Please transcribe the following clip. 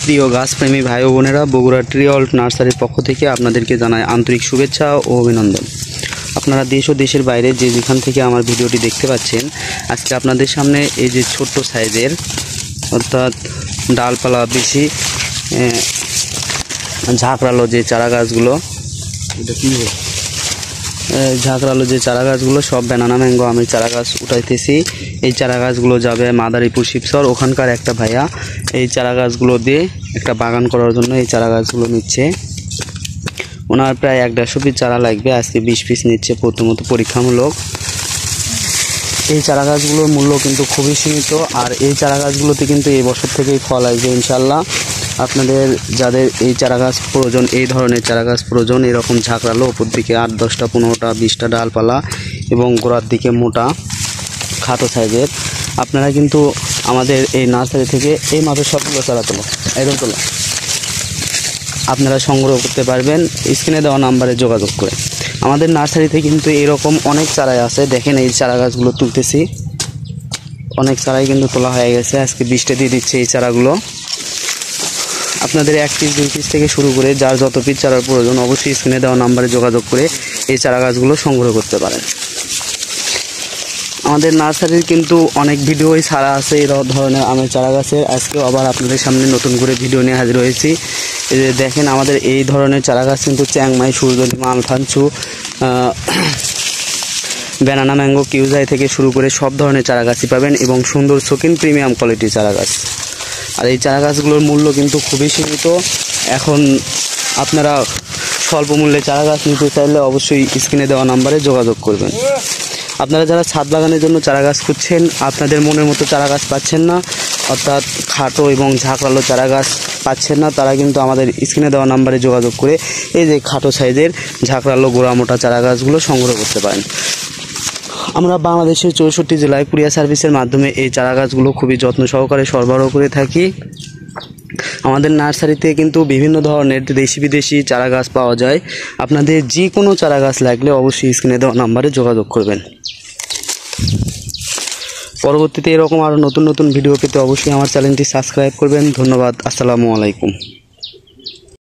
প্রিয় গাছপ্রেমী ভাই ও বোনেরা, বগুড়া ট্রি অল্ট নার্সারির পক্ষ থেকে আপনাদেরকে জানাই আন্তরিক শুভেচ্ছা ও অভিনন্দন। আপনারা দেশ ও দেশের বাইরে যে যেখান থেকে আমার ভিডিওটি দেখতে পাচ্ছেন, আজকে আপনাদের সামনে এই যে ছোট্ট সাইজের অর্থাৎ ডালপালা বেশি ঝাঁকড়ালো যে চারা গাছগুলো, ঝাঁকড়ালো যে চারা গাছগুলো সব ব্যানানা ম্যাঙ্গো আমি চারা গাছ উঠাইতেছি। এই চারা গাছগুলো যাবে মাদারীপুর শিবচর, ওখানকার একটা ভাইয়া এই চারা গাছগুলো দিয়ে একটা বাগান করার জন্য এই চারা গাছগুলো নিচ্ছে। ওনার প্রায় 150 পিস চারা লাগবে, আজকে 20 পিস নিচ্ছে প্রথমত পরীক্ষামূলক। এই চারা গাছগুলোর মূল্য কিন্তু খুবই সীমিত, আর এই চারা গাছগুলোতে কিন্তু এই বছর থেকেই ফল আসবে ইনশাল্লাহ। আপনাদের যাদের এই চারা গাছ প্রয়োজন, এই ধরনের চারা গাছ প্রয়োজন, এরকম ঝাঁকড়ালো ওপর দিকে 8, 10টা, 15টা, 20টা ডালপালা এবং গোড়ার দিকে মোটা খাটো সাইজের, আপনারা কিন্তু আমাদের এই নার্সারি থেকে এই মাপের সবগুলো চারা এরকম তোলো আপনারা সংগ্রহ করতে পারবেন স্ক্রিনে দেওয়া নাম্বারে যোগাযোগ করে। আমাদের নার্সারিতে কিন্তু এরকম অনেক চারাই আছে। দেখেন এই চারা গাছগুলো তুলতেছি, অনেক চারাই কিন্তু তোলা হয়ে গেছে। আজকে 20টা দিয়ে দিচ্ছে এই চারাগুলো। আপনাদের 1 পিস 2 পিস থেকে শুরু করে যার যত পিস চারার প্রয়োজন অবশ্যই স্ক্রিনে দেওয়া নাম্বারে যোগাযোগ করে এই চারা গাছগুলো সংগ্রহ করতে পারেন। আমাদের নার্সারির কিন্তু অনেক ভিডিওই ছাড়া আছে এই ধরনের আমের চারা গাছের। আজকেও আবার আপনাদের সামনে নতুন করে ভিডিও নিয়ে হাজির হয়েছি। এই যে দেখেন আমাদের এই ধরনের চারা গাছ কিন্তু চ্যাংমাই, সূর্যলিমা, আলফানচু, ব্যানানা ম্যাঙ্গো, কিউজাই থেকে শুরু করে সব ধরনের চারা গাছই পাবেন এবং সুন্দর শৌখিন প্রিমিয়াম কোয়ালিটির চারা গাছ। আর এই চারা গাছগুলোর মূল্য কিন্তু খুবই সীমিত। এখন আপনারা স্বল্প মূল্যে চারা গাছ নিতে চাইলে অবশ্যই স্ক্রিনে দেওয়া নাম্বারে যোগাযোগ করবেন। আপনারা যারা ছাদ বাগানের জন্য চারা গাছ খুঁজছেন, আপনাদের মনের মতো চারা গাছ পাচ্ছেন না, অর্থাৎ খাটো এবং ঝাঁকড়ালো চারা গাছ পাচ্ছেন না, তারা কিন্তু আমাদের স্ক্রিনে দেওয়া নাম্বারে যোগাযোগ করে এই যে খাটো সাইজের ঝাঁকড়ালো গোড়া মোটা চারা গাছগুলো সংগ্রহ করতে পারেন। আমরা বাংলাদেশের 64 জেলায় কুরিয়ার সার্ভিসের মাধ্যমে এই চারা গাছগুলো খুবই যত্ন সহকারে সরবরাহ করে থাকি। আমাদের নার্সারিতে কিন্তু বিভিন্ন ধরনের দেশি বিদেশি চারা গাছ পাওয়া যায়। আপনাদের যে কোনো চারা গাছ লাগলে অবশ্যই স্ক্রিনে দেওয়া নাম্বারে যোগাযোগ করবেন। পরবর্তীতে এরকম আরও নতুন নতুন ভিডিও পেতে অবশ্যই আমার চ্যানেলটি সাবস্ক্রাইব করবেন। ধন্যবাদ। আসসালামু আলাইকুম।